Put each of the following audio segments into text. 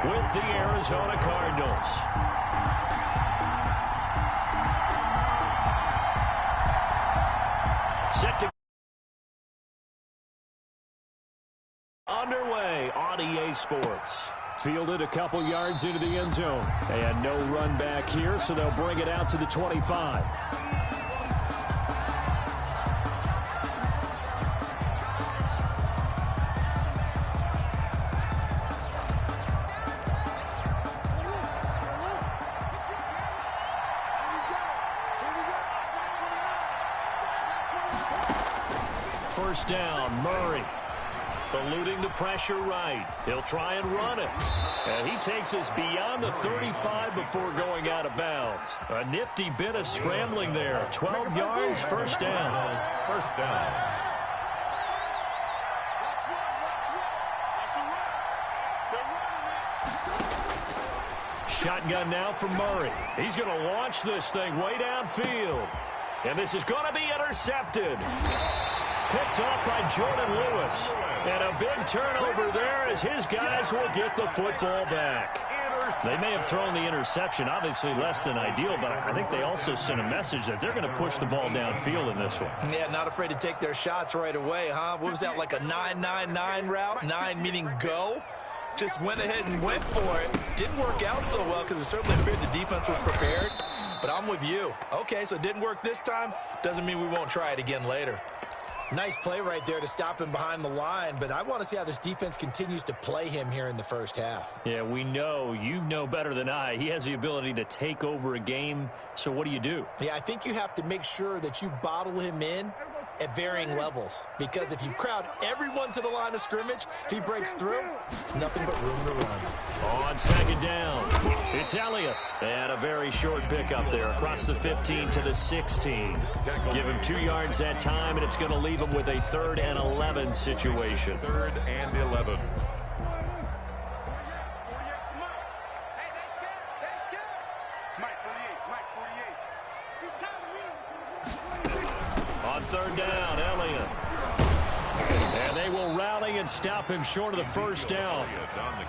with the Arizona Cardinals. Set to underway on EA Sports. Fielded a couple yards into the end zone. And no run back here, so they'll bring it out to the 25. First down, Murray. Eluding the pressure right. He'll try and run it. And he takes us beyond the 35 before going out of bounds. A nifty bit of scrambling there. 12 yards, first down. First down. Shotgun now for Murray. He's going to launch this thing way downfield. And this is going to be intercepted. Picked off by Jordan Lewis. And a big turnover there as his guys will get the football back. They may have thrown the interception, obviously less than ideal, but I think they also sent a message that they're going to push the ball downfield in this one. Yeah, not afraid to take their shots right away, huh? What was that, like a 9-9-9 route? 9 meaning go? Just went ahead and went for it. Didn't work out so well because it certainly appeared the defense was prepared. But I'm with you. Okay, so it didn't work this time. Doesn't mean we won't try it again later. Nice play right there to stop him behind the line, but I want to see how this defense continues to play him here in the first half. Yeah, we know. You know better than I. He has the ability to take over a game, so what do you do? Yeah, I think you have to make sure that you bottle him in at varying levels, because if you crowd everyone to the line of scrimmage, if he breaks through, there's nothing but room to run. On second down, it's Elliott. And a very short pickup there across the 15 to the 16. Give him 2 yards that time, and it's going to leave him with a 3rd and 11 situation. 3rd and 11. On 3rd down, Elliott. And they will rally and stop him short of the first down.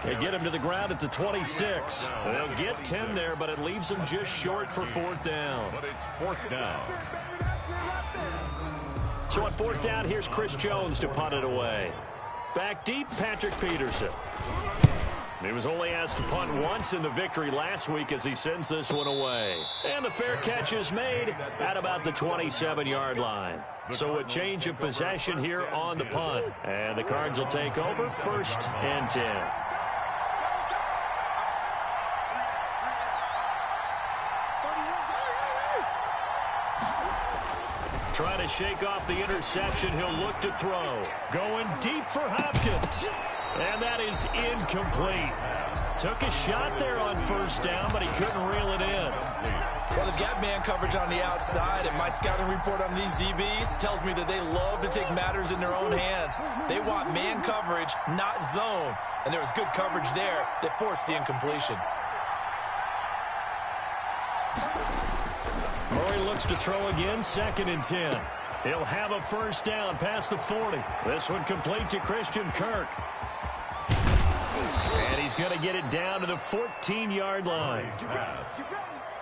They get him to the ground at the 26. They'll get 10 there, but it leaves them just short for 4th down. But it's 4th down. So on 4th down, here's Chris Jones to punt it away. Back deep, Patrick Peterson. He was only asked to punt once in the victory last week as he sends this one away. And the fair catch is made at about the 27-yard line. So a change of possession here on the punt. And the Cards will take over 1st and 10. Trying to shake off the interception. He'll look to throw. Going deep for Hopkins. And that is incomplete. Took a shot there on 1st down, but he couldn't reel it in. Well, they've got man coverage on the outside, and my scouting report on these DBs tells me that they love to take matters in their own hands. They want man coverage, not zone. And there was good coverage there that forced the incompletion. Murray looks to throw again, 2nd and 10. He'll have a 1st down past the 40. This one complete to Christian Kirk. And he's going to get it down to the 14-yard line.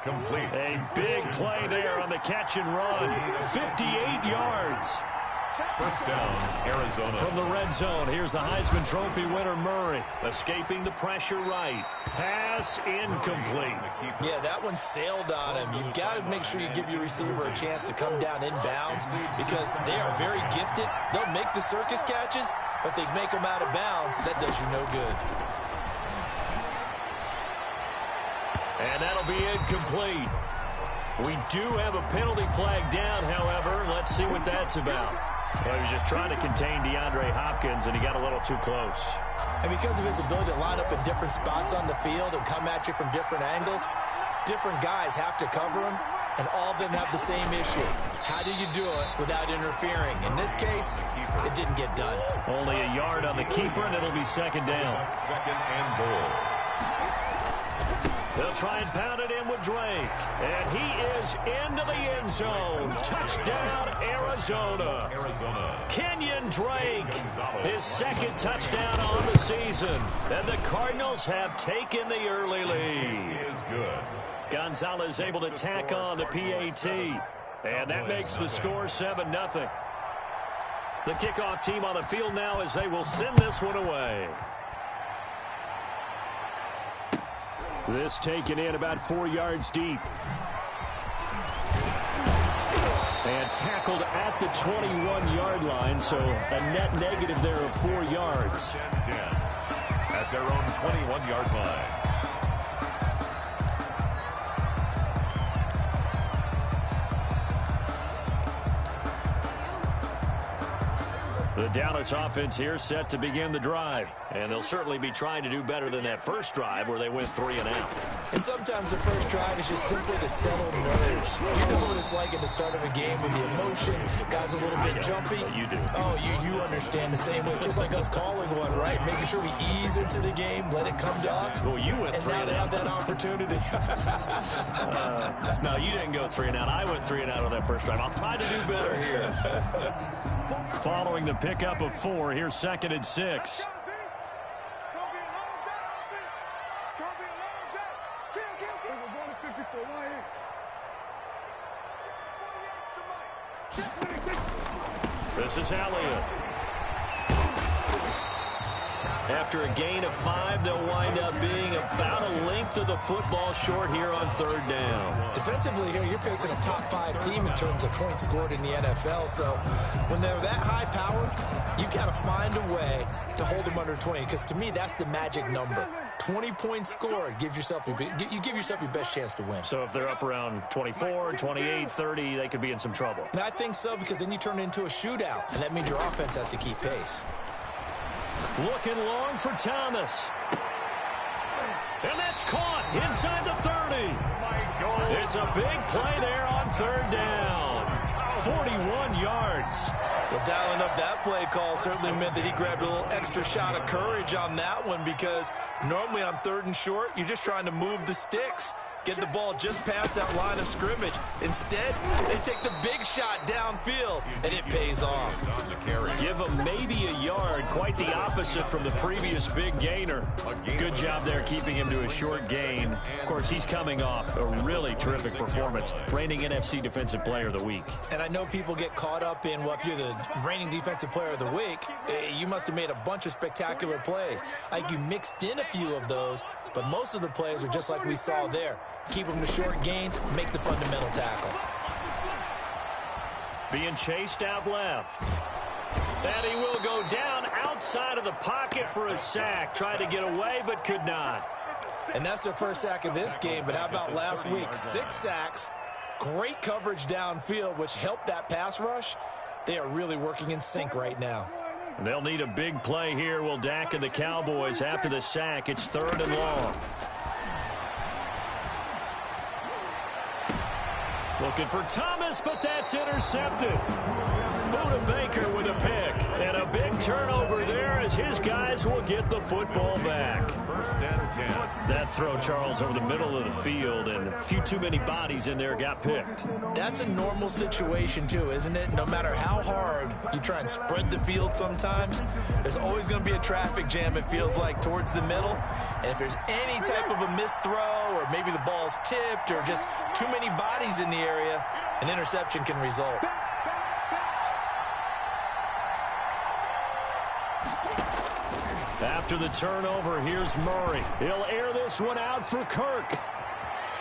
Complete. A big play there on the catch and run. 58 yards. First down, Arizona. From the red zone, here's the Heisman Trophy winner, Murray. Escaping the pressure right. Pass incomplete. Yeah, that one sailed on him. You've got to make sure you give your receiver a chance to come down inbounds because they are very gifted. They'll make the circus catches, but they make them out of bounds. That does you no good. And that'll be incomplete. We do have a penalty flag down, however. Let's see what that's about. Well, he was just trying to contain DeAndre Hopkins, and he got a little too close. And because of his ability to line up in different spots on the field and come at you from different angles, different guys have to cover him, and all of them have the same issue. How do you do it without interfering? In this case, it didn't get done. Only a yard on the keeper, and it'll be 2nd down. 2nd and goal. They'll try and pound it in with Drake. And he is into the end zone. Touchdown, Arizona. Kenyon Drake, his second touchdown on the season. And the Cardinals have taken the early lead. Is good. Gonzalez able to tack on the PAT. And that makes the score 7-0. The kickoff team on the field now as they will send this one away. This taken in about 4 yards deep. And tackled at the 21-yard line, so a net negative there of 4 yards. 10-10 at their own 21-yard line. The Dallas offense here set to begin the drive. And they'll certainly be trying to do better than that first drive where they went 3 and out. And sometimes the first drive is just simply to settle nerves. You know what it's like at the start of a game with the emotion. Guys a little bit jumpy. You do. Oh, you understand the same way. Just like us calling one, right? Making sure we ease into the game, let it come to us. Well, you went 3 and now and they out. have that opportunity. No, you didn't go 3 and out. I went 3 and out on that first drive. I'll try to do better here. Following the pickup of 4, here's 2nd and 6. This is Elliott. After a gain of 5, they'll wind up being about a length of the football short here on 3rd down. Defensively here, you're facing a top 5 team in terms of points scored in the NFL. So when they're that high powered, you've got to find a way to hold them under 20. Because to me, that's the magic number. 20 points scored. You give yourself your best chance to win. So if they're up around 24, 28, 30, they could be in some trouble. And I think so, because then you turn it into a shootout. And that means your offense has to keep pace. Looking long for Thomas. And that's caught inside the 30. It's a big play there on 3rd down. 41 yards. Well, dialing up that play call certainly meant that he grabbed a little extra shot of courage on that one, because normally on 3rd and short, you're just trying to move the sticks, get the ball just past that line of scrimmage. Instead, they take the big shot downfield, and it pays off. Give him maybe a yard, quite the opposite from the previous big gainer. Good job there keeping him to a short gain. Of course, he's coming off a really terrific performance, reigning NFC Defensive Player of the Week. And I know people get caught up in, well, if you're the reigning Defensive Player of the Week, you must have made a bunch of spectacular plays. Like, you mixed in a few of those, but most of the plays are just like we saw there. Keep them to short gains, make the fundamental tackle. Being chased out left. And he will go down outside of the pocket for a sack. Tried to get away, but could not. And that's their first sack of this game, but how about last week? 6 sacks, great coverage downfield, which helped that pass rush. They are really working in sync right now. They'll need a big play here, will Dak and the Cowboys after the sack. It's 3rd and long. Looking for Thomas, but that's intercepted. Buda Baker with a pick. And a big turnover there as his guys will get the football back. 1st and 10. That throw, Charles, over the middle of the field, and a few too many bodies in there got picked. That's a normal situation, too, isn't it? No matter how hard you try and spread the field sometimes, there's always going to be a traffic jam, it feels like, towards the middle. And if there's any type of a missed throw, or maybe the ball's tipped, or just too many bodies in the area, an interception can result. After the turnover, here's Murray. He'll air this one out for Kirk.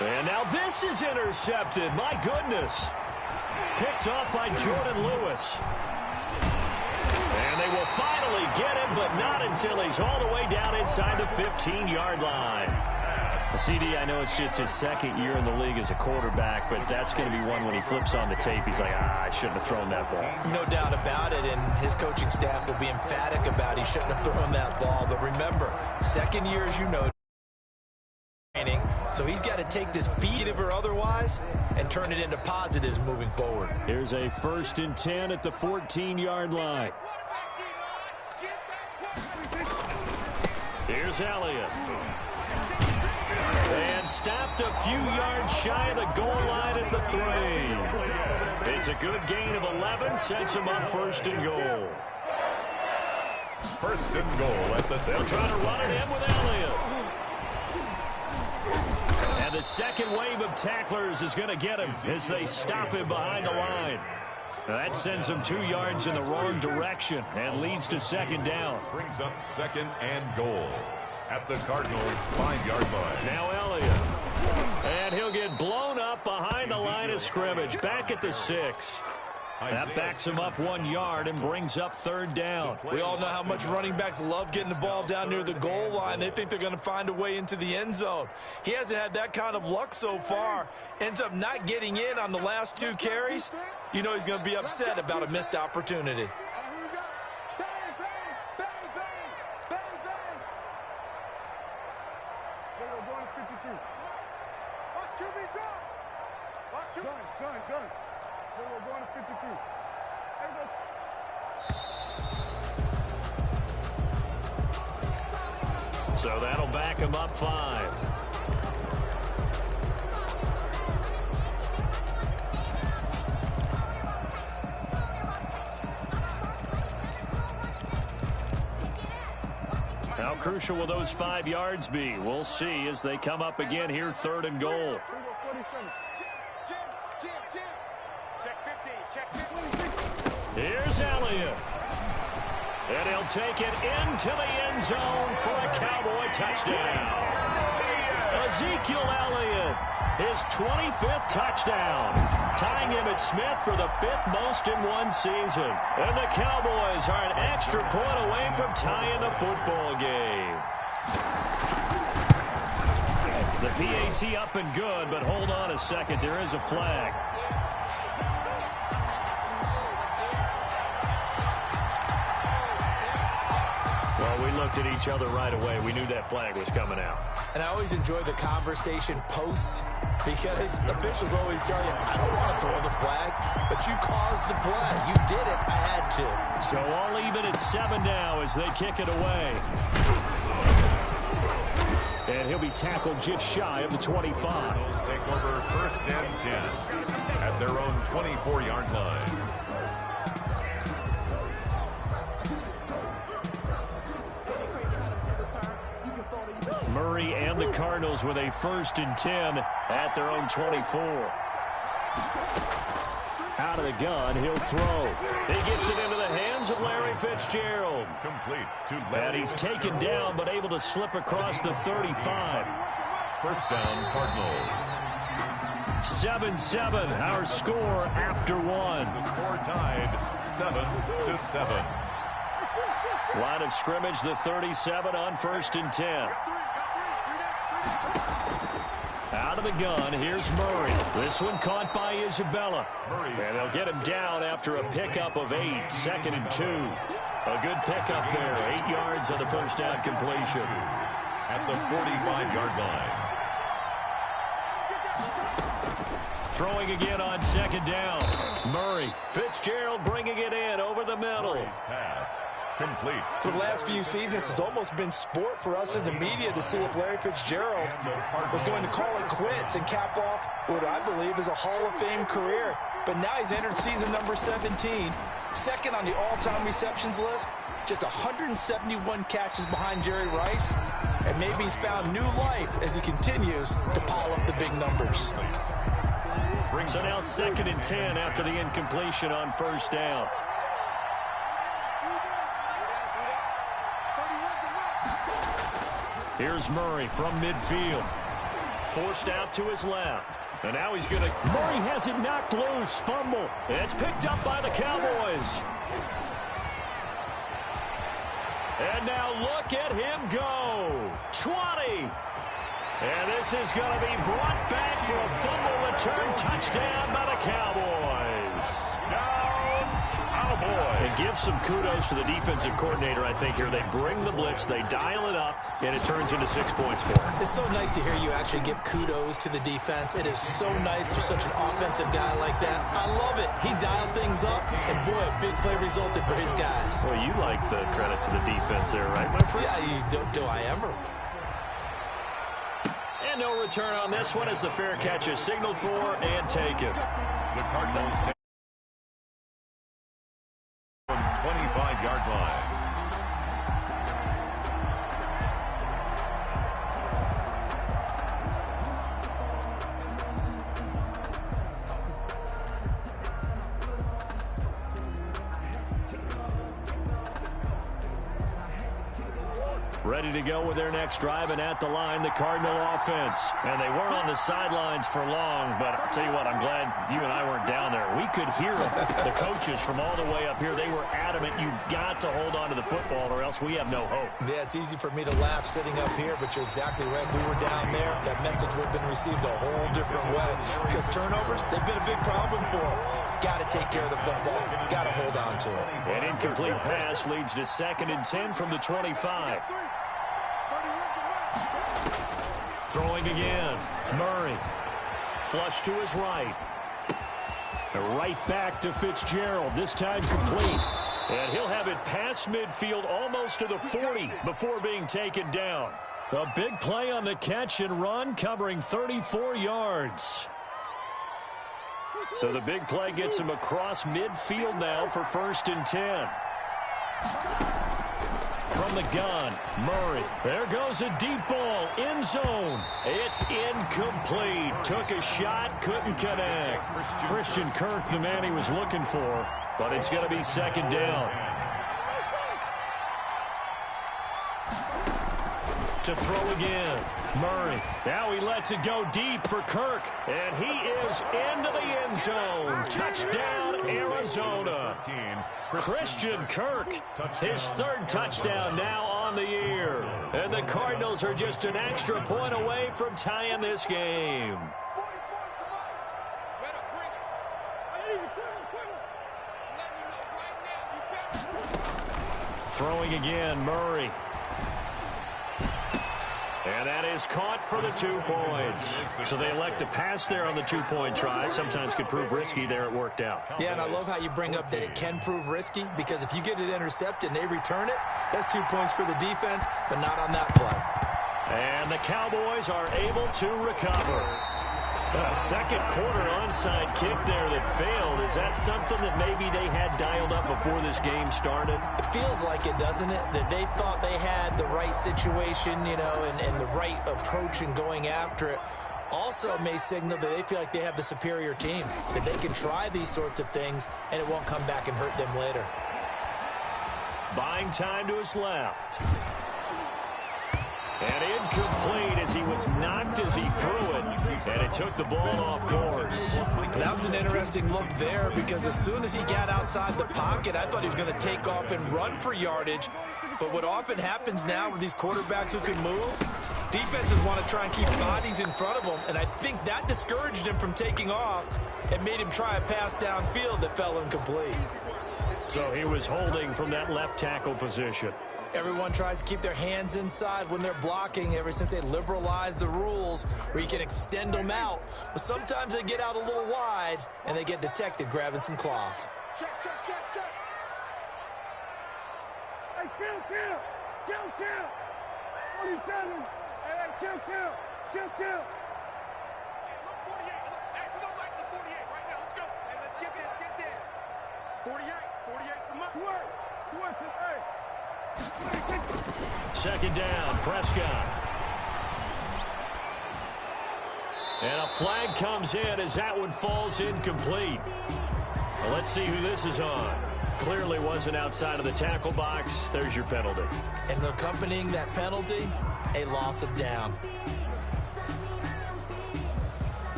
And now this is intercepted. My goodness. Picked off by Jordan Lewis. And they will finally get him, but not until he's all the way down inside the 15-yard line. CD, I know it's just his 2nd year in the league as a quarterback, but that's going to be one when he flips on the tape. He's like, I shouldn't have thrown that ball. No doubt about it, and his coaching staff will be emphatic about he shouldn't have thrown that ball. But remember, 2nd year, as you know, training, so he's got to take this negative or otherwise and turn it into positives moving forward. Here's a 1st and 10 at the 14-yard line. Here's Elliott. And stopped just a few yards shy of the goal line at the 3. It's a good gain of 11, sets him up first and goal. First and goal at the 3. They'll try to run it in with Elliott. And the second wave of tacklers is going to get him as they stop him behind the line. That sends him 2 yards in the wrong direction and leads to second down. Brings up second and goal at the Cardinals' 5-yard line. Now Elliott. And he'll get blown up behind the line of scrimmage. Back at the 6. That backs him up 1 yard and brings up third down. We all know how much running backs love getting the ball down near the goal line. They think they're going to find a way into the end zone. He hasn't had that kind of luck so far. Ends up not getting in on the last 2 carries. You know he's going to be upset about a missed opportunity. So that'll back him up 5. How crucial will those 5 yards be? We'll see as they come up again here, third and goal. Here's Elliott. And he'll take it into the end zone for a Cowboy touchdown. Ezekiel Elliott, his 25th touchdown, tying him at Smith for the 5th most in one season. And the Cowboys are an extra point away from tying the football game. The PAT up and good, but hold on a second. There is a flag. Well, we looked at each other right away. We knew that flag was coming out. And I always enjoy the conversation post because officials always tell you, I don't want to throw the flag, but you caused the play. You did it. I had to. So all even at 7 now as they kick it away. And he'll be tackled just shy of the 25. Cardinals take over first and 10 at their own 24-yard line. Murray and the Cardinals with a first and 10 at their own 24. Out of the gun, he'll throw. He gets it into the hands of Larry Fitzgerald. Complete to Larry. And he's taken down, but able to slip across the 35. First down, Cardinals. 7-7, our score after 1. The score tied 7-7. Line of scrimmage, the 37 on first and 10. Out of the gun, here's Murray. This one caught by Isabella. And they'll get him down after a pickup of 8, 2nd and 2. A good pickup there, 8 yards on the first down completion. At the 45-yard line. Throwing again on second down. Murray. Fitzgerald bringing it in over the middle. Murray's pass. Complete. For the last few seasons, it's almost been sport for us in the media to see if Larry Fitzgerald was going to call it quits and cap off what I believe is a Hall of Fame career. But now he's entered season number 17, second on the all-time receptions list, just 171 catches behind Jerry Rice, and maybe he's found new life as he continues to pile up the big numbers. So now 2nd and 10 after the incompletion on first down. Here's Murray from midfield. Forced out to his left. And now he's going to... Murray has it knocked loose. Fumble. And it's picked up by the Cowboys. And now look at him go. 20. And this is going to be brought back for a fumble return touchdown by the Cowboys. And give some kudos to the defensive coordinator, I think, here. They bring the blitz, they dial it up, and it turns into 6 points for them. It's so nice to hear you actually give kudos to the defense. It is so nice for such an offensive guy like that. I love it. He dialed things up, and boy, a big play resulted for his guys. Well, you like the credit to the defense there, right, my friend? Yeah, do I ever? And no return on this one as the fair catch is signaled for and taken. The Cardinals take from 25-yard line. Ready to go with their next drive, and at the line, the Cardinal offense. And they weren't on the sidelines for long, but I'll tell you what, I'm glad you and I weren't down there. We could hear the coaches from all the way up here. They were adamant, you've got to hold on to the football or else we have no hope. Yeah, it's easy for me to laugh sitting up here, but you're exactly right. We were down there. That message would have been received a whole different way because turnovers, they've been a big problem for them. Got to take care of the football. Got to hold on to it. An incomplete pass leads to 2nd and 10 from the 25. Throwing again. Murray. Flush to his right. Right back to Fitzgerald. This time complete. And he'll have it past midfield almost to the 40 before being taken down. A big play on the catch and run covering 34 yards. So the big play gets him across midfield now for 1st and 10. From the gun, Murray. There goes a deep ball, end zone. It's incomplete. Took a shot, couldn't connect. Christian Kirk, the man he was looking for, but it's going to be 2nd down. To throw again, Murray. Now he lets it go deep for Kirk, and he is into the end zone. Touchdown, Arizona. Christian Kirk, his 3rd touchdown now on the year. And the Cardinals are just an extra point away from tying this game. Throwing again, Murray. And that is caught for the 2 points. So they elect to pass there on the 2-point try. Sometimes could prove risky. There it worked out. Yeah, and I love how you bring up that it can prove risky because if you get it intercepted and they return it, that's 2 points for the defense, but not on that play. And the Cowboys are able to recover. A 2nd quarter onside kick there that failed. Is that something that maybe they had dialed up before this game started? It feels like it, doesn't it? That they thought they had the right situation, you know, and the right approach in going after it. Also may signal that they feel like they have the superior team, that they can try these sorts of things and it won't come back and hurt them later. Buying time to his left. And incomplete as he was knocked as he threw it. And it took the ball off course. That was an interesting look there because as soon as he got outside the pocket, I thought he was going to take off and run for yardage. But what often happens now with these quarterbacks who can move, defenses want to try and keep bodies in front of them. And I think that discouraged him from taking off and made him try a pass downfield that fell incomplete. So he was holding from that left tackle position. Everyone tries to keep their hands inside when they're blocking ever since they liberalized the rules where you can extend them out. But sometimes they get out a little wide and they get detected grabbing some cloth. Check. Hey, kill. 47. Hey, kill. Hey, look, 48. Hey, we don't like the 48 right now. Let's go. Hey, let's get this. 48 for money. Swear to, hey. 2nd down, Prescott. And a flag comes in as that one falls incomplete. Well, let's see who this is on. Clearly wasn't outside of the tackle box. There's your penalty. And accompanying that penalty, a loss of down.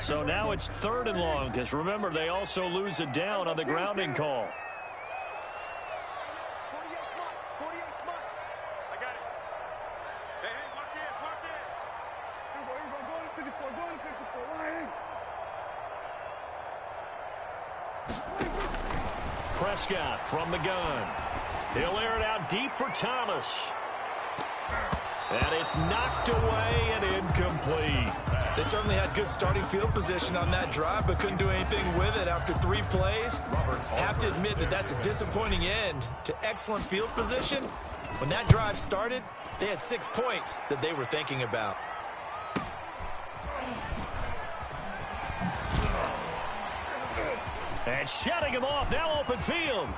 So now it's 3rd and long, because remember, they also lose a down on the grounding call. 48 smart. I got it. Hey, watch this. Go to 54. Prescott from the gun. He'll air it out deep for Thomas. And it's knocked away and incomplete. They certainly had good starting field position on that drive, but couldn't do anything with it after 3 plays. Have to admit that that's a disappointing end to excellent field position. When that drive started, they had 6 points that they were thinking about. And shutting him off, now open field.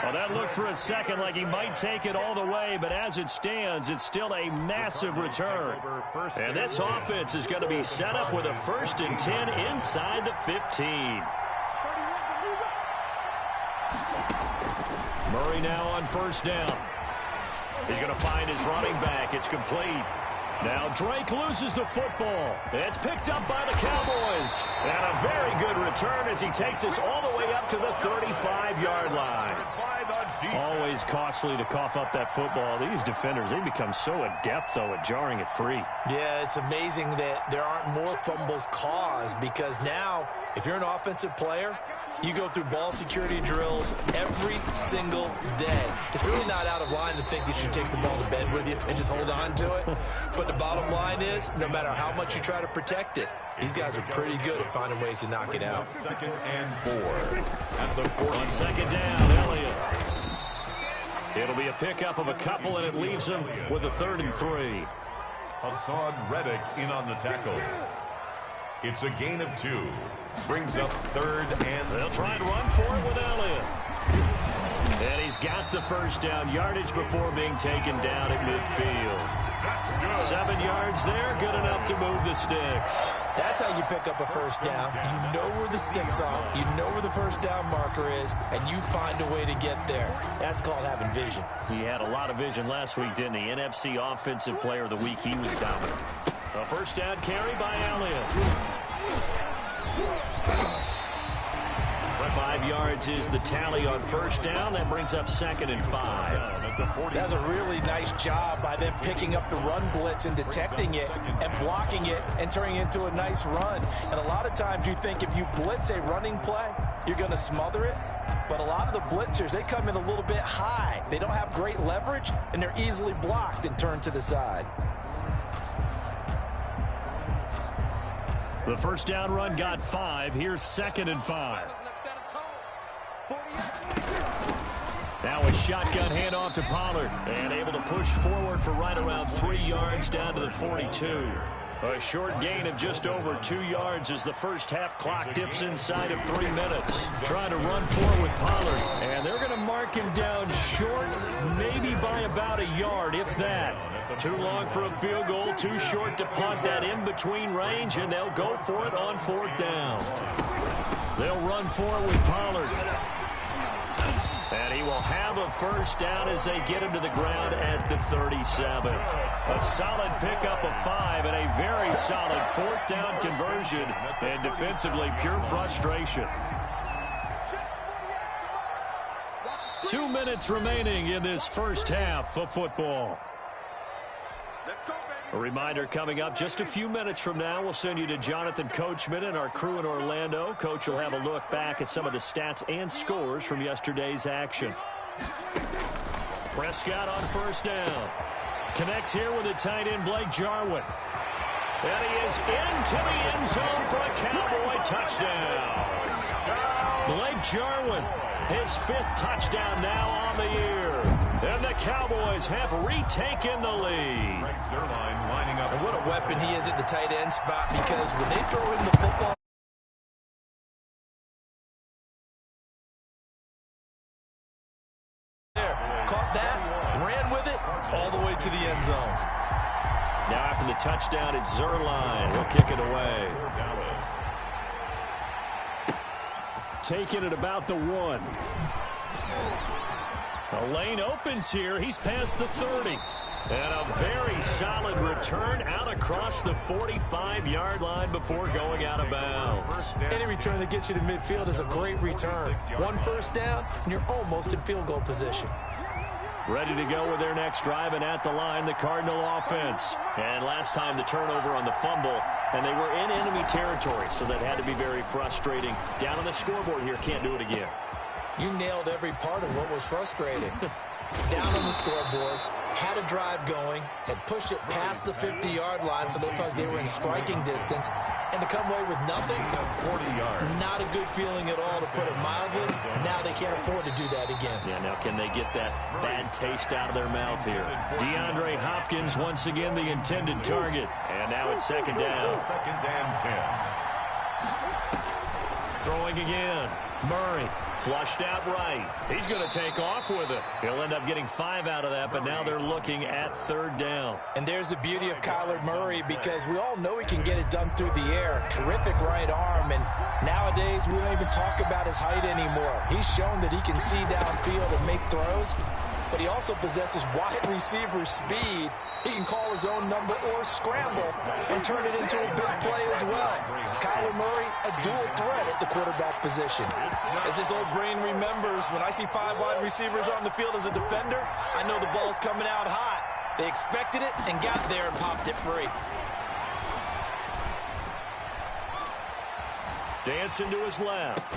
Well, that looked for a second like he might take it all the way, but as it stands, it's still a massive return. And this offense is going to be set up with a 1st and 10 inside the 15. Murray now on 1st down. He's going to find his running back. It's complete. Now Drake loses the football. It's picked up by the Cowboys. And a very good return as he takes us all the way up to the 35-yard line. Always costly to cough up that football. These defenders, they become so adept, though, at jarring it free. Yeah, it's amazing that there aren't more fumbles caused, because now, if you're an offensive player, you go through ball security drills every single day. It's really not out of line to think that you take the ball to bed with you and just hold on to it. But the bottom line is, no matter how much you try to protect it, these guys are pretty good at finding ways to knock it out. 2nd and 4 at the 40. On 2nd down, Elliott. It'll be a pickup of a couple, and it leaves him with a 3rd and 3. Hassan Reddick in on the tackle. It's a gain of 2. Brings up 3rd and 3. They'll try and run for it with Elliott. And he's got the 1st down yardage before being taken down at midfield. 7 yards there, good enough to move the sticks. That's how you pick up a 1st down. You know where the sticks are. You know where the 1st down marker is, and you find a way to get there. That's called having vision. He had a lot of vision last week, didn't he? NFC Offensive Player of the Week. He was dominant. A 1st down carry by Elliott. 5 yards is the tally on 1st down. That brings up 2nd and 5. That's a really nice job by them picking up the run blitz and detecting it and blocking it and turning it into a nice run. And a lot of times you think if you blitz a running play, you're going to smother it. But a lot of the blitzers, they come in a little bit high. They don't have great leverage, and they're easily blocked and turned to the side. The 1st down run got 5. Here's 2nd and 5. Now a shotgun handoff to Pollard, and able to push forward for right around 3 yards down to the 42. A short gain of just over 2 yards as the 1st half clock dips inside of 3 minutes. Trying to run forward with Pollard, and they're going to mark him down short, maybe by about a yard, if that. Too long for a field goal, too short to punt that in-between range, and they'll go for it on 4th down. They'll run for it with Pollard. And he will have a 1st down as they get him to the ground at the 37. A solid pickup of 5 and a very solid 4th down conversion. And defensively, pure frustration. 2 minutes remaining in this 1st half of football. A reminder coming up just a few minutes from now, we'll send you to Jonathan Coachman and our crew in Orlando. Coach will have a look back at some of the stats and scores from yesterday's action. Prescott on 1st down. Connects here with the tight end, Blake Jarwin. And he is into the end zone for a Cowboy touchdown. Blake Jarwin, his 5th touchdown now on the year. And the Cowboys have retaken the lead. And what a weapon he is at the tight end spot, because when they throw him the football, caught that, ran with it, all the way to the end zone. Now after the touchdown, it's Zerline. He'll kick it away. Taking it about the 1. The lane opens here. He's past the 30. And a very solid return out across the 45-yard line before going out of bounds. Any return that gets you to midfield is a great return. 1 1st down, and you're almost in field goal position. Ready to go with their next drive, and at the line, the Cardinal offense. And last time, the turnover on the fumble, and they were in enemy territory, so that had to be very frustrating. Down on the scoreboard here, can't do it again. You nailed every part of what was frustrating. Down on the scoreboard, had a drive going, had pushed it past the 50-yard line so they thought they were in striking distance, and to come away with nothing, 40 yards. not a good feeling at all, to put it mildly. Now they can't afford to do that again. Yeah, now can they get that bad taste out of their mouth here? DeAndre Hopkins once again the intended target. And now it's second down. Second and 10. Throwing again. Murray flushed out right. He's going to take off with it. He'll end up getting 5 out of that, but now they're looking at third down. And there's the beauty of Kyler Murray, because we all know he can get it done through the air. Terrific right arm, and nowadays we don't even talk about his height anymore. He's shown that he can see downfield and make throws, but he also possesses wide receiver speed. He can call his own number or scramble and turn it into a big play as well. Kyler Murray, a dual threat at the quarterback position. As this old brain remembers, when I see 5 wide receivers on the field as a defender, I know the ball's coming out hot. They expected it and got there and popped it free. Dancing to his left.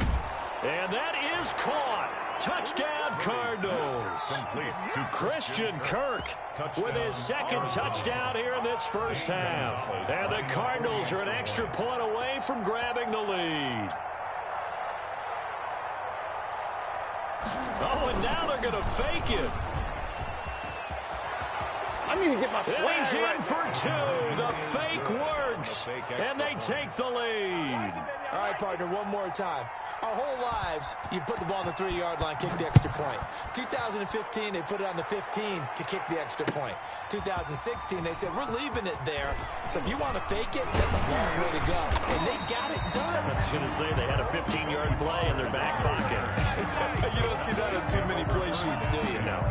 And that is caught. Touchdown, Cardinals. Christian Kirk with his second touchdown here in this first half. And the Cardinals are an extra point away from grabbing the lead. Oh, and now they're going to fake it. I need to get my swing He's in right. for 2. The fake works. And they take the lead. All right, partner, one more time. Our whole lives, you put the ball on the 3-yard line, kick the extra point. 2015, they put it on the 15 to kick the extra point. 2016, they said, we're leaving it there. So if you want to fake it, that's a long way to go. And they got it done. I was going to say they had a 15-yard play in their back pocket. You don't see that on too many play sheets, do you? No.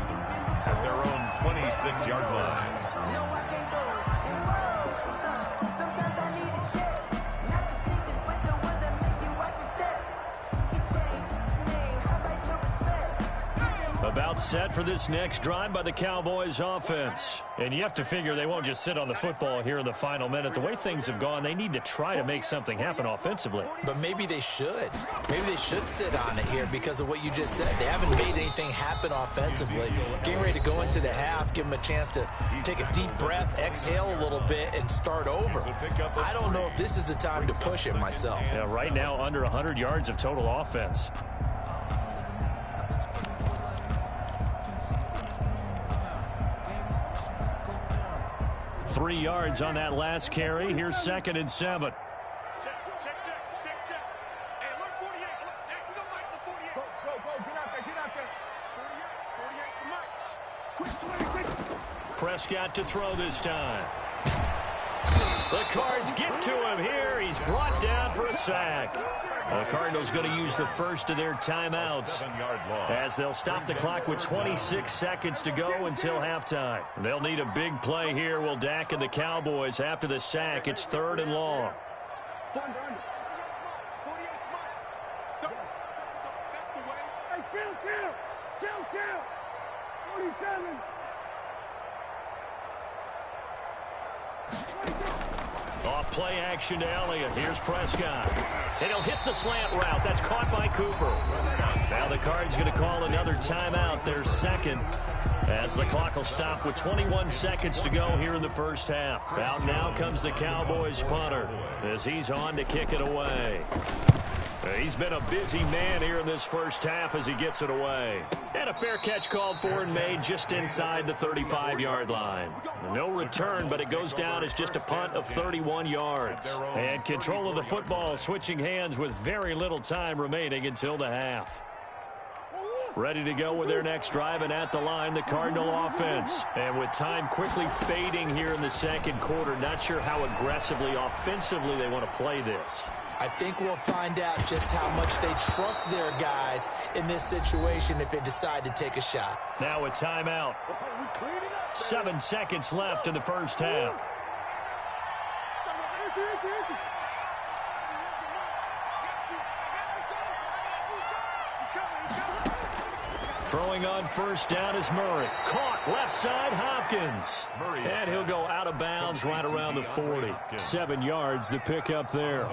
At their own 26-yard line. Sometimes I need a check. Not to sneak this, but the ones that make you watch your step. You change name, how about your respect? About set for this next drive by the Cowboys offense. And you have to figure they won't just sit on the football here in the final minute. The way things have gone, they need to try to make something happen offensively. But maybe they should. Maybe they should sit on it here because of what you just said. They haven't made anything happen offensively. Getting ready to go into the half, give them a chance to take a deep breath, exhale a little bit, and start over. I don't know if this is the time to push it myself. Yeah, right now under 100 yards of total offense. Three yards on that last carry. Here's second and 7. Check. Hey, look, 48. Look, hey, we got Mike for 48. Go. Get out there. 48 for Mike. Quick. Prescott to throw this time. The Cards get to him here. He's brought down for a sack. The Cardinals going to use the first of their timeouts as they'll stop the clock with 26 seconds to go until halftime. They'll need a big play here. Will Dak and the Cowboys after the sack. It's third and long. 48 Mike. That's the way. Hey, kill. 47. Off play action to Elliott. Here's Prescott. And he'll hit the slant route. That's caught by Cooper. Now the Cards going to call another timeout. Their second. As the clock will stop with 21 seconds to go here in the first half. Out now comes the Cowboys punter as he's on to kick it away. He's been a busy man here in this first half as he gets it away. And a fair catch called for and made just inside the 35-yard line. No return, but it goes down as just a punt of 31 yards. And control of the football switching hands with very little time remaining until the half. Ready to go with their next drive, and at the line, the Cardinal offense. And with time quickly fading here in the second quarter, not sure how aggressively, offensively they want to play this. I think we'll find out just how much they trust their guys in this situation if they decide to take a shot. Now a timeout. 7 seconds left in the first half. Throwing on first down is Murray. Caught left side, Hopkins. And he'll go out of bounds right around the 40. 7 yards the pickup there.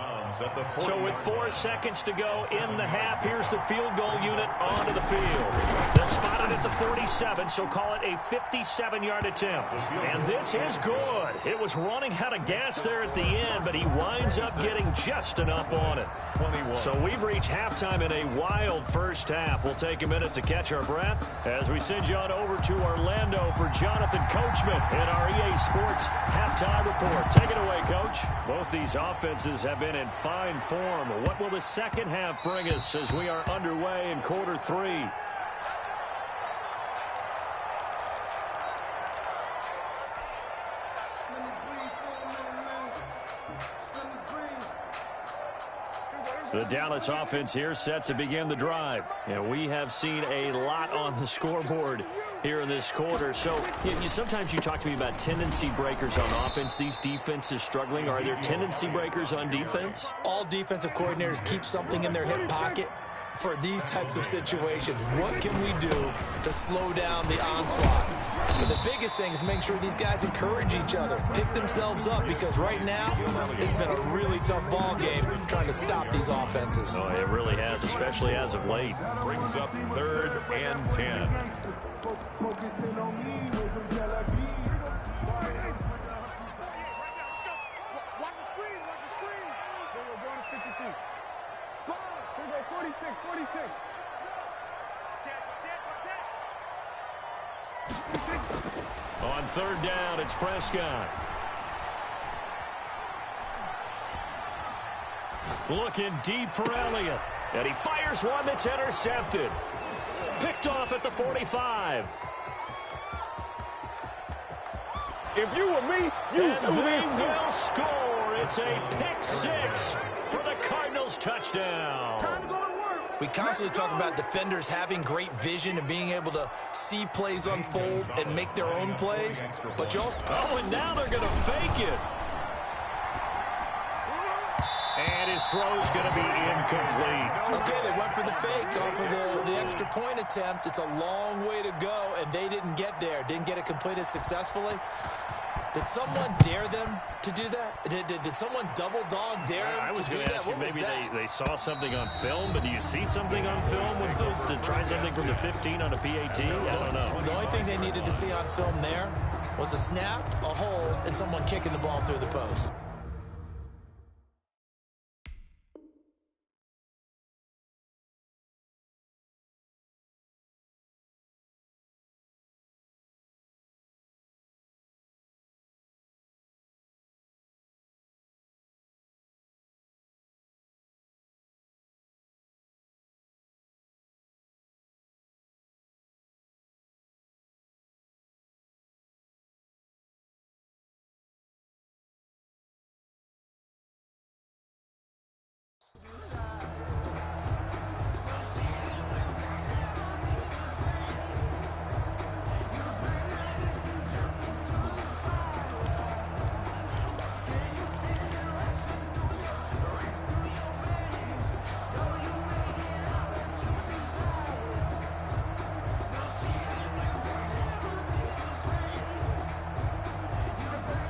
So with 4 seconds to go in the half, here's the field goal unit onto the field. The spotted at the 47, so call it a 57-yard attempt. And this is good. It was running out of gas there at the end, but he winds up getting just enough on it. 21. So we've reached halftime in a wild first half. We'll take a minute to catch our breath as we send you on over to Orlando for Jonathan Coachman in our EA Sports halftime report. Take it away, Coach. Both these offenses have been in fine form. What will the second half bring us as we are underway in quarter 3? The Dallas offense here set to begin the drive. And we have seen a lot on the scoreboard here in this quarter. So sometimes you talk to me about tendency breakers on offense. These defenses struggling. Are there tendency breakers on defense? All defensive coordinators keep something in their hip pocket for these types of situations. What can we do to slow down the onslaught? But the biggest thing is make sure these guys encourage each other, pick themselves up, because right now it's been a really tough ball game trying to stop these offenses. Oh, it really has, especially as of late. Brings up 3rd and 10. Focusing on me with some jalebi. Watch the screen, watch the screen. So we're going to 52. Squad, we go 46, 46. On 3rd down, it's Prescott. Looking deep for Elliott. And he fires one that's intercepted. Picked off at the 45. If you were me, you And do they this too. will score. It's a pick 6 for the Cardinals touchdown. Time to go to work. We constantly talk about defenders having great vision and being able to see plays unfold and make their own plays. But you also... Oh, and now they're going to fake it. And his throw's going to be incomplete. Okay, they went for the fake off of the extra point attempt. It's a long way to go, and they didn't get there. Didn't get it completed successfully. Did someone dare them to do that? Did someone double dog dare them I was to do going to that? ask you, What was maybe that? they saw something on film, but do you see something on film with those to try something from the 15 on a PAT? I don't know. The only thing they needed to see on film there was a snap, a hold, and someone kicking the ball through the post.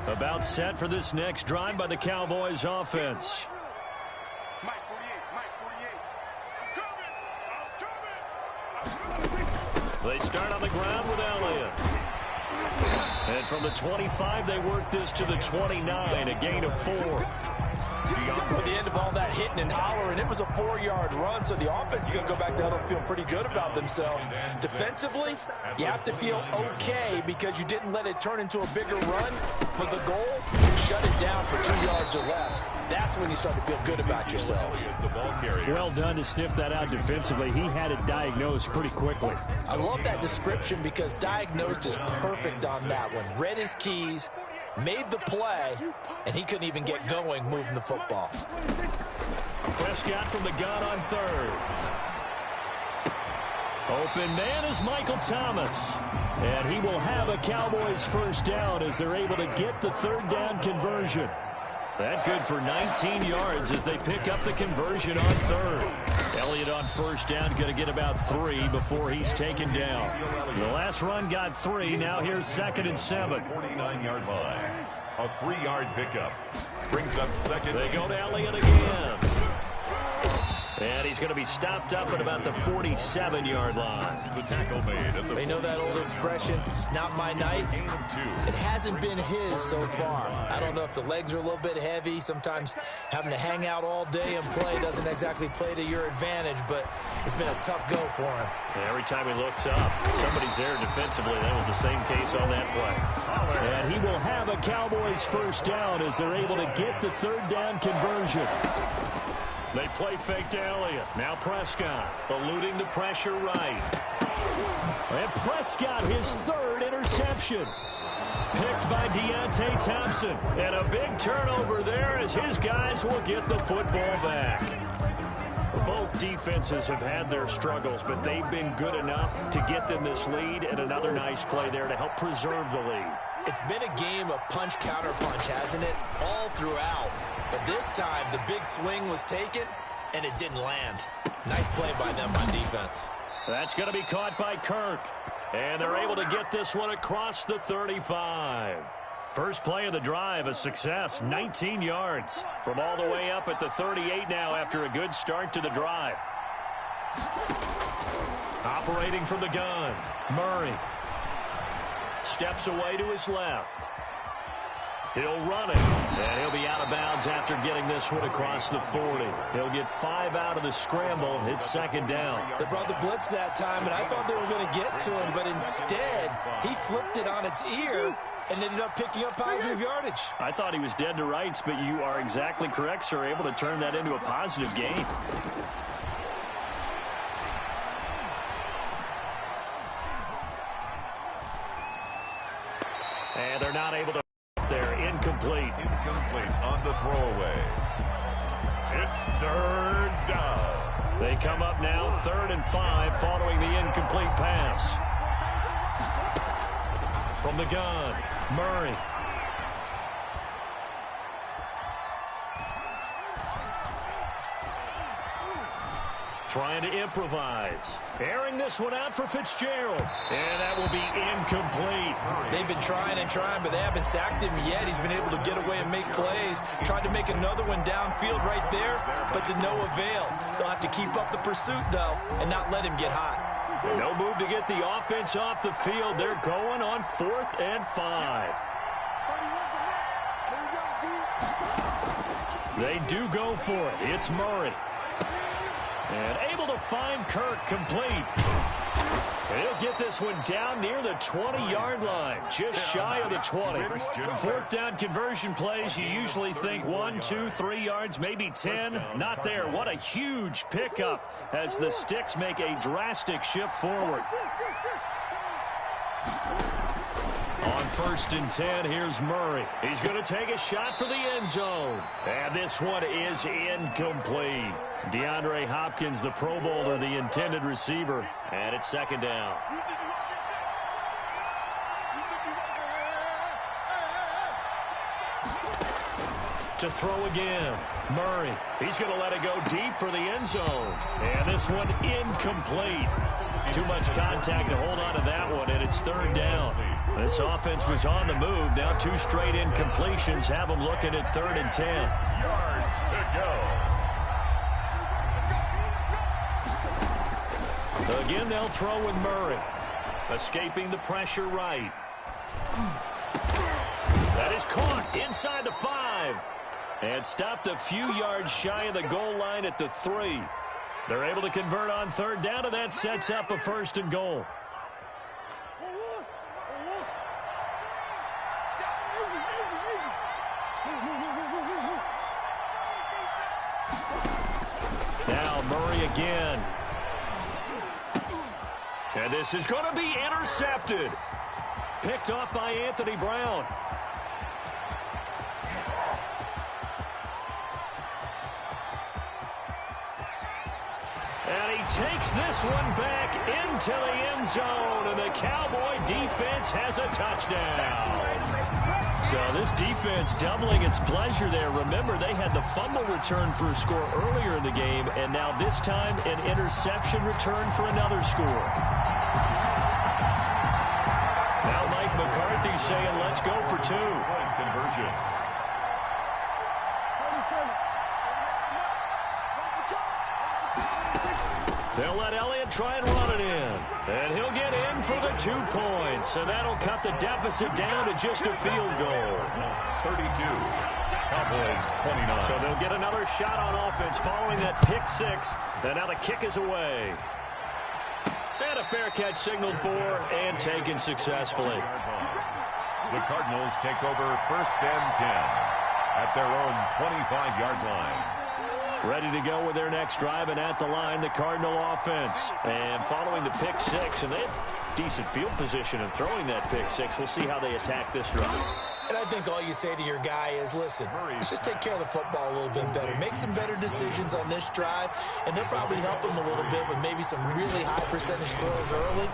About set for this next drive by the Cowboys offense. Mike 48, Mike 48. I'm coming. They start on the ground with Elliott. And from the 25, they work this to the 29, a gain of 4. At the end of all that hitting and hollering, it was a 4-yard run, so the offense is going to go back down and feel pretty good about themselves. Defensively, you have to feel okay because you didn't let it turn into a bigger run, but the goal, shut it down for 2 yards or less. That's when you start to feel good about yourselves. Well done to sniff that out defensively. He had it diagnosed pretty quickly. I love that description because diagnosed is perfect on that one. Read his keys, made the play, and he couldn't even get going moving the football. Prescott from the gun on 3rd. Open man is Michael Thomas. And he will have a Cowboys first down as they're able to get the 3rd down conversion. That good for 19 yards as they pick up the conversion on 3rd. Elliott on first down, going to get about 3 before he's taken down. The last run got 3. Now here's 2nd and 7. 49-yard line. A 3-yard pickup. Brings up 2nd. They go to Elliott again. And he's going to be stopped up at about the 47-yard line. The tackle made at the They know that old expression, it's not my night. It hasn't been his so far. I don't know if the legs are a little bit heavy. Sometimes having to hang out all day and play doesn't exactly play to your advantage, but it's been a tough go for him. And every time he looks up, somebody's there defensively. That was the same case on that play. And he will have a Cowboys first down as they're able to get the third down conversion. They play fake to Elliott. Now Prescott eluding the pressure right. And Prescott, his third interception. Picked by Deontay Thompson. And a big turnover there as his guys will get the football back. Both defenses have had their struggles, but they've been good enough to get them this lead, and another nice play there to help preserve the lead. It's been a game of punch-counter-punch, hasn't it? All throughout. But this time, the big swing was taken, and it didn't land. Nice play by them on defense. That's going to be caught by Kirk. And they're able to get this one across the 35. First play of the drive, a success, 19 yards. From all the way up at the 38 now after a good start to the drive. Operating from the gun, Murray. Steps away to his left. He'll run it, and he'll be out of bounds after getting this one across the 40. He'll get 5 out of the scramble. It's second down. They brought the blitz that time, and I thought they were going to get to him, but instead, he flipped it on its ear and ended up picking up positive yardage. I thought he was dead to rights, but you are exactly correct, sir. Able to turn that into a positive gain. And they're not able to. They're incomplete. Incomplete on the throwaway. It's third down. They come up now 3rd and 5 following the incomplete pass. From the gun, Murray. Trying to improvise. Airing this one out for Fitzgerald. And that will be incomplete. They've been trying and trying, but they haven't sacked him yet. He's been able to get away and make plays. Tried to make another one downfield right there, but to no avail. They'll have to keep up the pursuit, though, and not let him get hot. No move to get the offense off the field. They're going on 4th and 5. They do go for it. It's Murray. And able to find Kirk complete. He'll get this one down near the 20-yard line, just shy of the 20. 4th down conversion plays, you usually think 1, 2, 3 yards, maybe 10. Not there. What a huge pickup as the Sticks make a drastic shift forward. On 1st and 10, here's Murray. He's going to take a shot for the end zone. And this one is incomplete. DeAndre Hopkins, the Pro Bowler, the intended receiver. And it's second down. To throw again. Murray. He's going to let it go deep for the end zone. And this one incomplete. Too much contact to hold on to that one, and it's 3rd down. This offense was on the move. Now 2 straight incompletions have them looking at 3rd and 10. Yards to go. Again, they'll throw with Murray. Escaping the pressure right. That is caught inside the 5. And stopped a few yards shy of the goal line at the 3. They're able to convert on 3rd down, and that sets up a 1st and goal. Now Murray again. And this is going to be intercepted. Picked off by Anthony Brown. And he takes this one back into the end zone, and the Cowboy defense has a touchdown. So this defense doubling its pleasure there. Remember, they had the fumble return for a score earlier in the game, and now this time an interception return for another score. Now Mike McCarthy saying, let's go for 2. Conversion. They'll let Elliott try and run it in. And he'll get in for the 2 points. And that'll cut the deficit down to just a field goal. 32. Cowboys 29. So they'll get another shot on offense following that pick 6. And now the kick is away. And a fair catch signaled for and taken successfully. The Cardinals take over 1st and 10 at their own 25-yard line. Ready to go with their next drive, and at the line, the Cardinal offense. And following the pick 6, and they have decent field position in throwing that pick 6. We'll see how they attack this drive. And I think all you say to your guy is, listen, let's just take care of the football a little bit better. Make some better decisions on this drive, and they'll probably help him a little bit with maybe some really high percentage throws early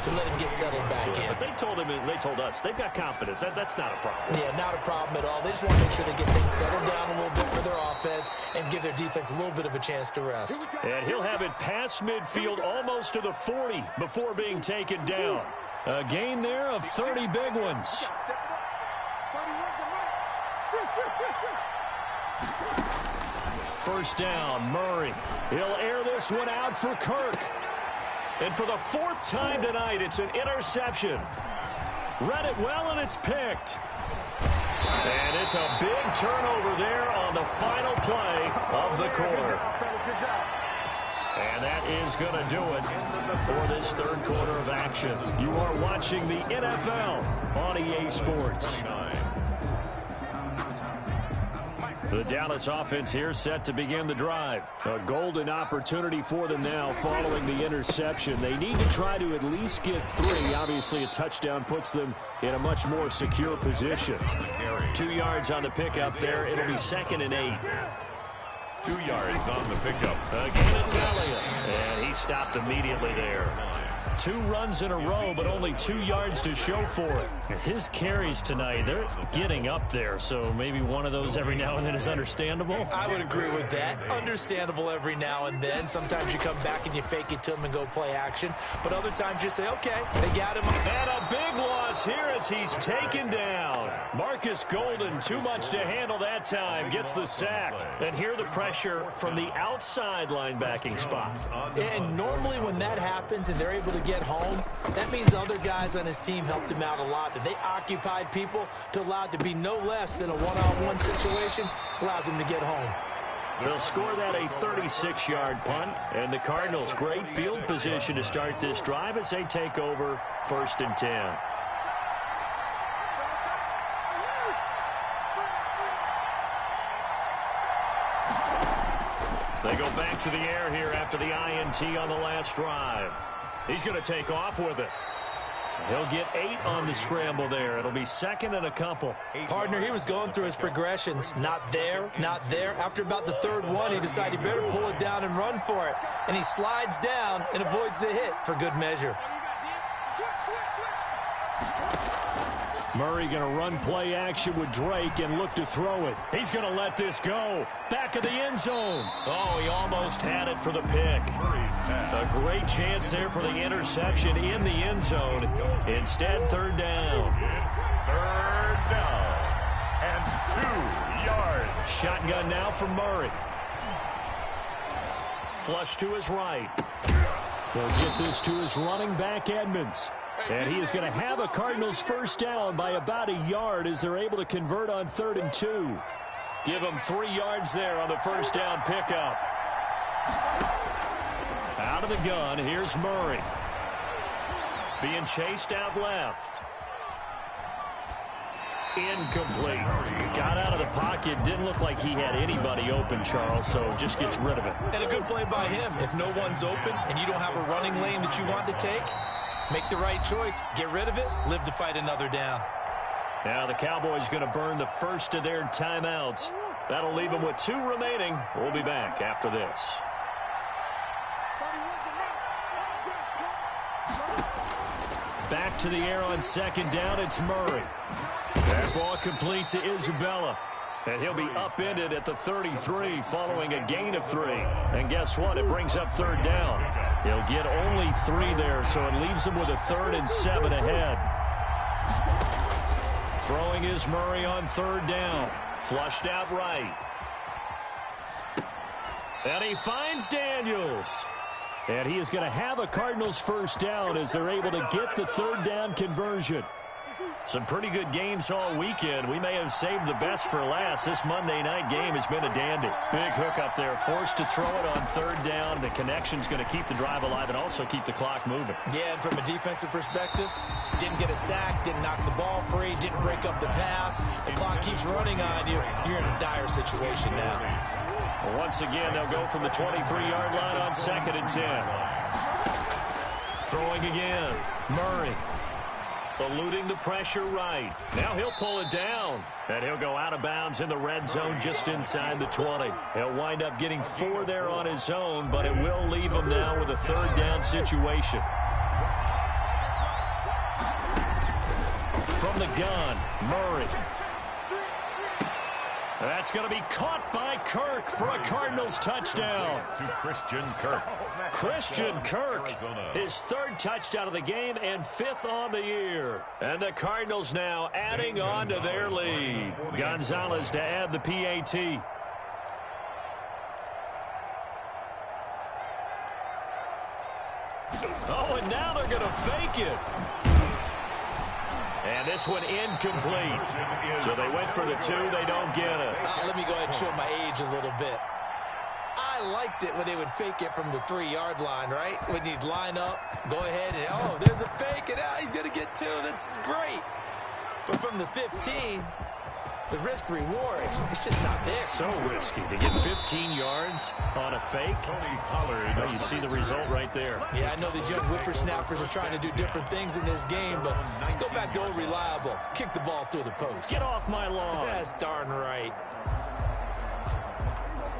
to let him get settled back in. But they told us, they've got confidence. That's not a problem. Yeah, not a problem at all. They just want to make sure they get things settled down a little bit for their offense and give their defense a little bit of a chance to rest. And he'll have it past midfield almost to the 40 before being taken down. A gain there of 30 big ones. First down, Murray. He'll air this one out for Kirk. And for the 4th time tonight, it's an interception. Read it well, and it's picked. And it's a big turnover there on the final play of the quarter. And that is going to do it for this 3rd quarter of action. You are watching the NFL on EA Sports. The Dallas offense here set to begin the drive. A golden opportunity for them now following the interception. They need to try to at least get 3. Obviously, a touchdown puts them in a much more secure position. 2 yards on the pickup there. It'll be 2nd and 8. 2 yards on the pickup. Again, it's Elliott. And he stopped immediately there. 2 runs in a row, but only 2 yards to show for it. His carries tonight, they're getting up there, so maybe one of those every now and then is understandable. I would agree with that. Understandable every now and then. Sometimes you come back and you fake it to him and go play action, but other times you say, okay, they got him. And a big loss here as he's taken down. Marcus Golden, too much to handle that time, gets the sack. And here the pressure from the outside linebacking spot. And normally when that happens and they're able to get home, that means other guys on his team helped him out a lot. That they occupied people to allow it to be no less than a one-on-one situation allows him to get home. They'll score that a 36-yard punt, and the Cardinals great field position to start this drive as they take over 1st and 10. They go back to the air here after the INT on the last drive. He's going to take off with it. He'll get 8 on the scramble there. It'll be 2nd and a couple. Partner, he was going through his progressions. Not there, not there. After about the 3rd one, he decided he better pull it down and run for it. And he slides down and avoids the hit for good measure. Murray going to run play action with Drake and look to throw it. He's going to let this go. Back of the end zone. Oh, he almost had it for the pick. A great chance there for the interception in the end zone. Instead, 3rd down. It's 3rd down and 2 yards. Shotgun now for Murray. Flush to his right. He'll get this to his running back, Edmonds. And he is going to have a Cardinals 1st down by about a yard as they're able to convert on 3rd and 2. Give him 3 yards there on the 1st down pickup. Out of the gun, here's Murray. Being chased out left. Incomplete. Got out of the pocket. Didn't look like he had anybody open, Charles, so just gets rid of it. And a good play by him. If no one's open and you don't have a running lane that you want to take, make the right choice. Get rid of it. Live to fight another down. Now the Cowboys going to burn the first of their timeouts. That'll leave them with 2 remaining. We'll be back after this. Back to the air on 2nd down. It's Murray. That ball complete to Isabella. And he'll be upended at the 33 following a gain of 3. And guess what? It brings up 3rd down. He'll get only 3 there, so it leaves him with a 3rd and 7 ahead. Throwing is Murray on 3rd down. Flushed out right. And he finds Daniels. And he is going to have a Cardinals first down as they're able to get the third down conversion. Some pretty good games all weekend. We may have saved the best for last. This Monday night game has been a dandy. Big hook up there, forced to throw it on third down. The connection's going to keep the drive alive and also keep the clock moving. Yeah, and from a defensive perspective, didn't get a sack, didn't knock the ball free, didn't break up the pass. The clock keeps running on you. You're in a dire situation now. Well, once again, they'll go from the 23-yard line on 2nd and 10. Throwing again. Murray. Eluding the pressure right. Now he'll pull it down. And he'll go out of bounds in the red zone just inside the 20. He'll wind up getting 4 there on his own, but it will leave him now with a third down situation. From the gun, Murray. That's going to be caught by Kirk for a Cardinals touchdown. To Christian Kirk. Christian Kirk, his 3rd touchdown of the game and 5th on the year. And the Cardinals now adding on to their lead. Gonzalez to add the PAT. Oh, and now they're going to fake it. And this one incomplete. So they went for the 2. They don't get it. Let me go ahead and show my age a little bit. I liked it when they would fake it from the 3-yard line, right? When you'd line up, go ahead and, oh, there's a fake, and he's going to get 2. That's great. But from the 15, the risk-reward, it's just not there. So risky to get 15 yards on a fake. Well, you see the result right there. Yeah, I know these young whippersnappers are trying to do different things in this game, but let's go back to old reliable. Kick the ball through the post. Get off my lawn. That's darn right.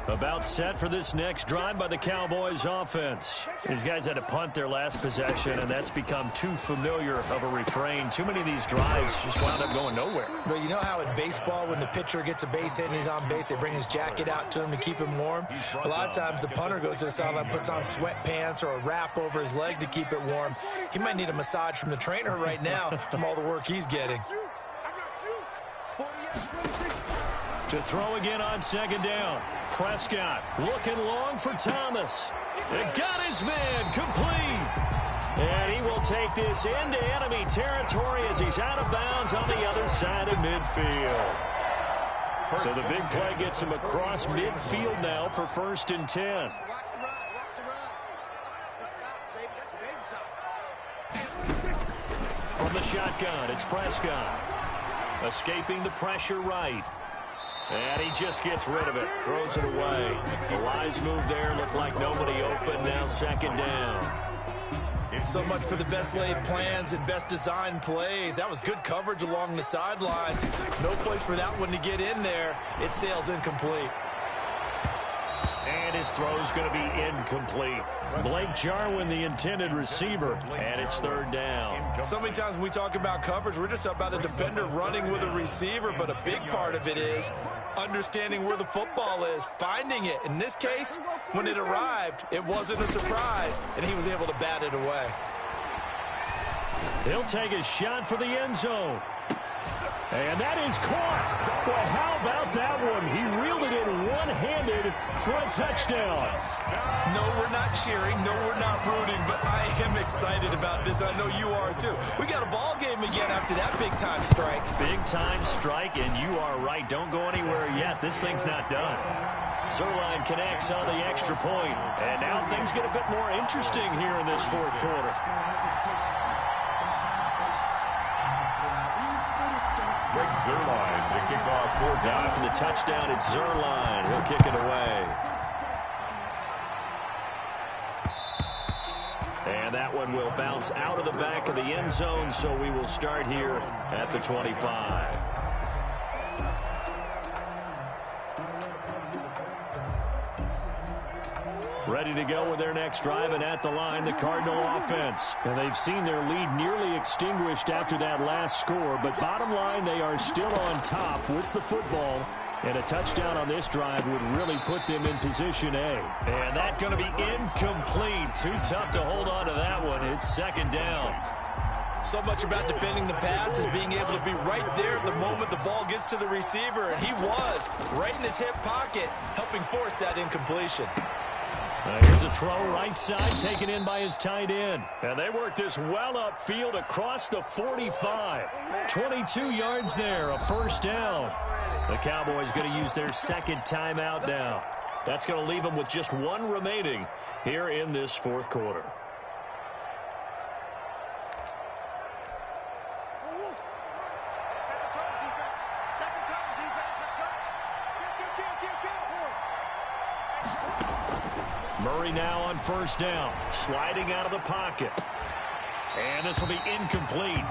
About set for this next drive by the Cowboys offense. These guys had to punt their last possession, and that's become too familiar of a refrain. Too many of these drives just wound up going nowhere. Well, you know how in baseball, when the pitcher gets a base hit and he's on base, they bring his jacket out to him to keep him warm? A lot of times the punter goes to the sideline, puts on sweatpants or a wrap over his leg to keep it warm. He might need a massage from the trainer right now from all the work he's getting. To throw again on 2nd down. Prescott looking long for Thomas. It got his man complete. And he will take this into enemy territory as he's out of bounds on the other side of midfield. So the big play gets him across midfield now for 1st and 10. From the shotgun, it's Prescott. Escaping the pressure right. And he just gets rid of it. Throws it away. The wise move there. Looked like nobody open. Now 2nd down. So much for the best laid plans and best designed plays. That was good coverage along the sidelines. No place for that one to get in there. It sails incomplete. And his throw's going to be incomplete. Blake Jarwin, the intended receiver, and it's 3rd down. So many times when we talk about coverage, we're just about a defender running with a receiver, but a big part of it is understanding where the football is, finding it. In this case, when it arrived, it wasn't a surprise, and he was able to bat it away. He'll take a shot for the end zone. And that is caught. Well, how about that one? He reeled it in one-handed for a touchdown. No, we're not cheering. No, we're not rooting, but I am excited about this. I know you are, too. We got a ball game again after that big-time strike. Big-time strike, and you are right. Don't go anywhere yet. This thing's not done. Zerline connects on the extra point. And now things get a bit more interesting here in this 4th quarter. Zerline to kick off 4th down. After the touchdown, it's Zerline. He'll kick it away. And that one will bounce out of the back of the end zone, so we will start here at the 25. Ready to go with their next drive, and at the line, the Cardinal offense. And they've seen their lead nearly extinguished after that last score, but bottom line, they are still on top with the football. And a touchdown on this drive would really put them in position A. And that's going to be incomplete. Too tough to hold on to that one. It's 2nd down. So much about defending the pass is being able to be right there at the moment the ball gets to the receiver. And he was right in his hip pocket, helping force that incompletion. Here's a throw right side, taken in by his tight end. And they work this well upfield across the 45. 22 yards there, a first down. The Cowboys going to use their second timeout now. That's going to leave them with just one remaining here in this fourth quarter. Murray now on first down, sliding out of the pocket. And this will be incomplete.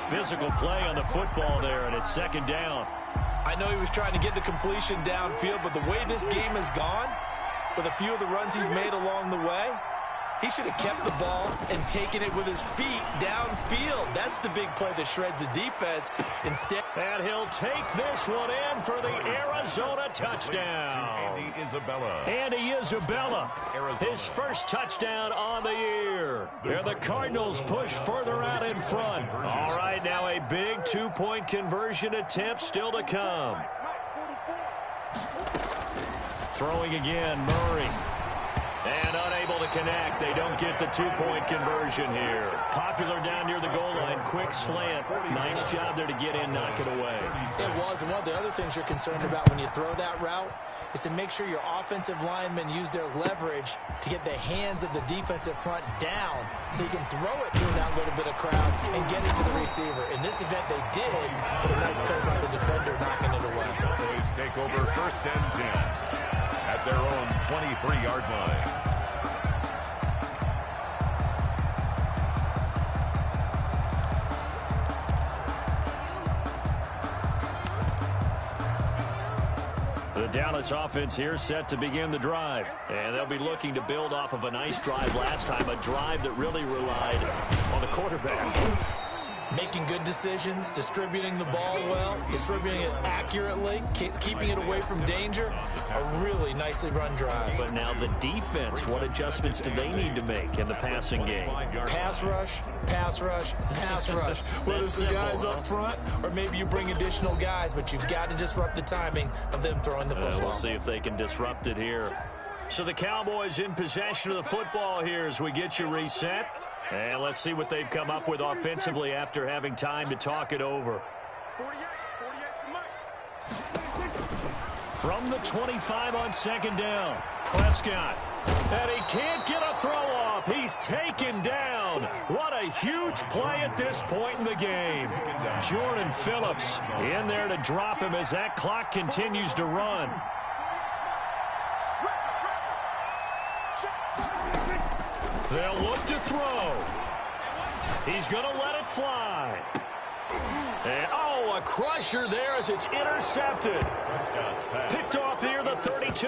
Physical play on the football there, and it's second down. I know he was trying to get the completion downfield, but the way this game has gone, with a few of the runs he's made along the way, he should have kept the ball and taken it with his feet downfield. That's the big play that shreds the defense. Instead, and he'll take this one in for the Arizona touchdown. Andy Isabella, his first touchdown on the year. And the Cardinals push further out in front. All right, now a big two-point conversion attempt still to come. Throwing again, Murray. And unable to connect. They don't get the two-point conversion here. Popular down near the goal line. Quick slant. Nice job there to get in, knock it away. It was. And one of the other things you're concerned about when you throw that route is to make sure your offensive linemen use their leverage to get the hands of the defensive front down so you can throw it through that little bit of crowd and get it to the receiver. In this event, they did, but a nice play by the defender knocking it away. Cowboys take over first and 10 at their own 23-yard line. The Dallas offense here set to begin the drive. And they'll be looking to build off of a nice drive last time, a drive that really relied on the quarterback. Making good decisions, distributing the ball well, distributing it accurately, keeping it away from danger. A really nicely run drive. But now the defense, what adjustments do they need to make in the passing game? Pass rush, pass rush, pass rush. Whether it's the guys up front or maybe you bring additional guys, but you've got to disrupt the timing of them throwing the football. We'll see if they can disrupt it here. So the Cowboys in possession of the football here as we get you reset. And let's see what they've come up with offensively after having time to talk it over. 48 From the 25 on second down, Prescott. And he can't get a throw off. He's taken down. What a huge play at this point in the game. Jordan Phillips in there to drop him as that clock continues to run. They'll look to throw. He's going to let it fly. And, oh, a crusher there as it's intercepted. Picked off near the 32.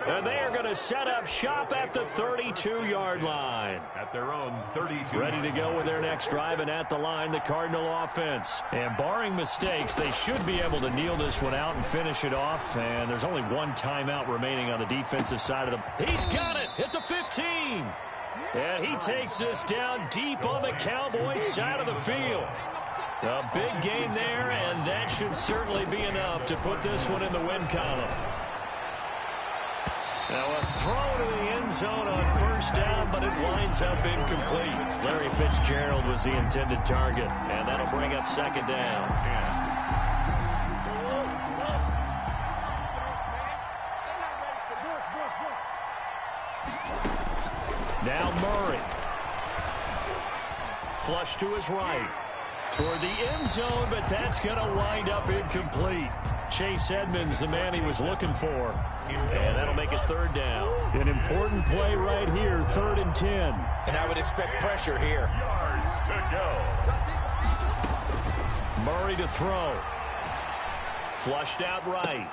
And they are going to set up shop at the 32-yard line. At their own 32. Ready to go with their next drive, and at the line, the Cardinal offense. And barring mistakes, they should be able to kneel this one out and finish it off. And there's only one timeout remaining on the defensive side of the... He's got it at the 15. And he takes this down deep on the Cowboys side of the field. A big gain there, and that should certainly be enough to put this one in the win column. Now a throw to the end zone on first down, but it winds up incomplete. Larry Fitzgerald was the intended target, and that'll bring up second down. Now Murray. Flush to his right. Toward the end zone, but that's going to wind up incomplete. Chase Edmonds, the man he was looking for. And that'll make it third down. An important play right here, 3rd and 10. And I would expect pressure here. Yards to go. Murray to throw. Flushed out right.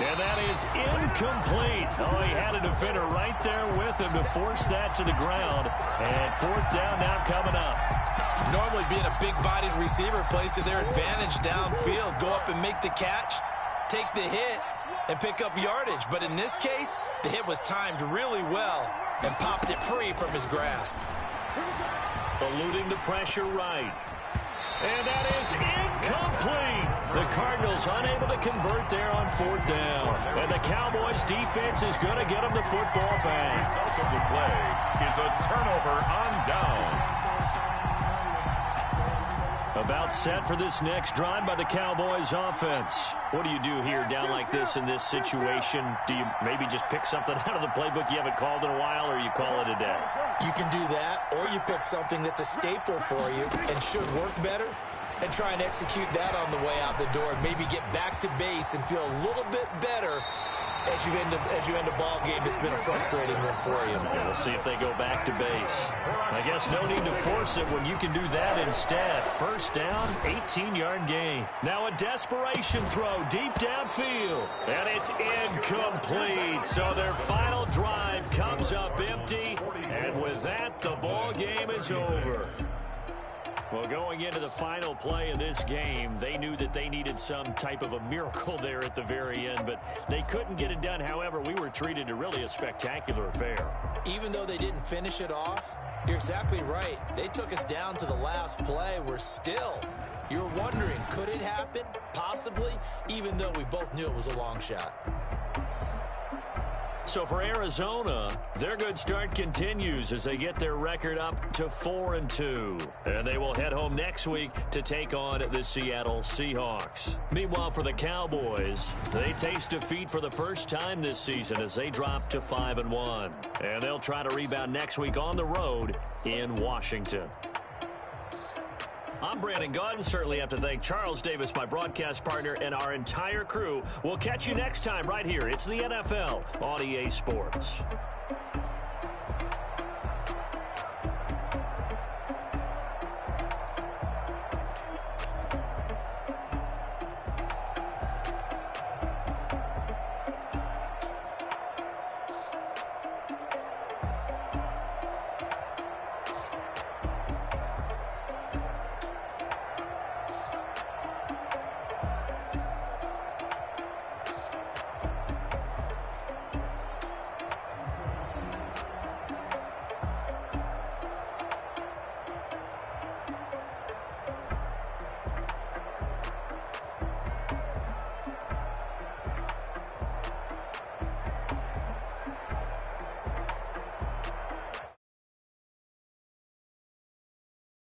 And that is incomplete. Oh, he had a defender right there with him to force that to the ground. And 4th down now coming up. Normally being a big-bodied receiver plays to their advantage downfield. Go up and make the catch, take the hit, and pick up yardage. But in this case, the hit was timed really well and popped it free from his grasp. Eluding the pressure right. And that is incomplete. The Cardinals unable to convert there on 4th down. And the Cowboys defense is going to get them the football back. The result of the play is a turnover on down. About set for this next drive by the Cowboys offense. What do you do here down like this in this situation? Do you maybe just pick something out of the playbook you haven't called in a while, or you call it a day? You can do that, or you pick something that's a staple for you and should work better and try and execute that on the way out the door. Maybe get back to base and feel a little bit better as you end a ball game that's been a frustrating one for you. Yeah, we'll see if they go back to base. I guess no need to force it when you can do that instead. 1st down, 18-yard gain. Now a desperation throw deep downfield. And it's incomplete. So their final drive comes up empty. And with that, the ball game is over. Well, going into the final play of this game, they knew that they needed some type of a miracle there at the very end, but they couldn't get it done. However, we were treated to really a spectacular affair. Even though they didn't finish it off, you're exactly right. They took us down to the last play. You're wondering, could it happen? Possibly, even though we both knew it was a long shot. So for Arizona, their good start continues as they get their record up to 4-2. And they will head home next week to take on the Seattle Seahawks. Meanwhile, for the Cowboys, they taste defeat for the first time this season as they drop to 5-1. And they'll try to rebound next week on the road in Washington. I'm Brandon Gaudin. Certainly have to thank Charles Davis, my broadcast partner, and our entire crew. We'll catch you next time right here. It's the NFL on EA Sports.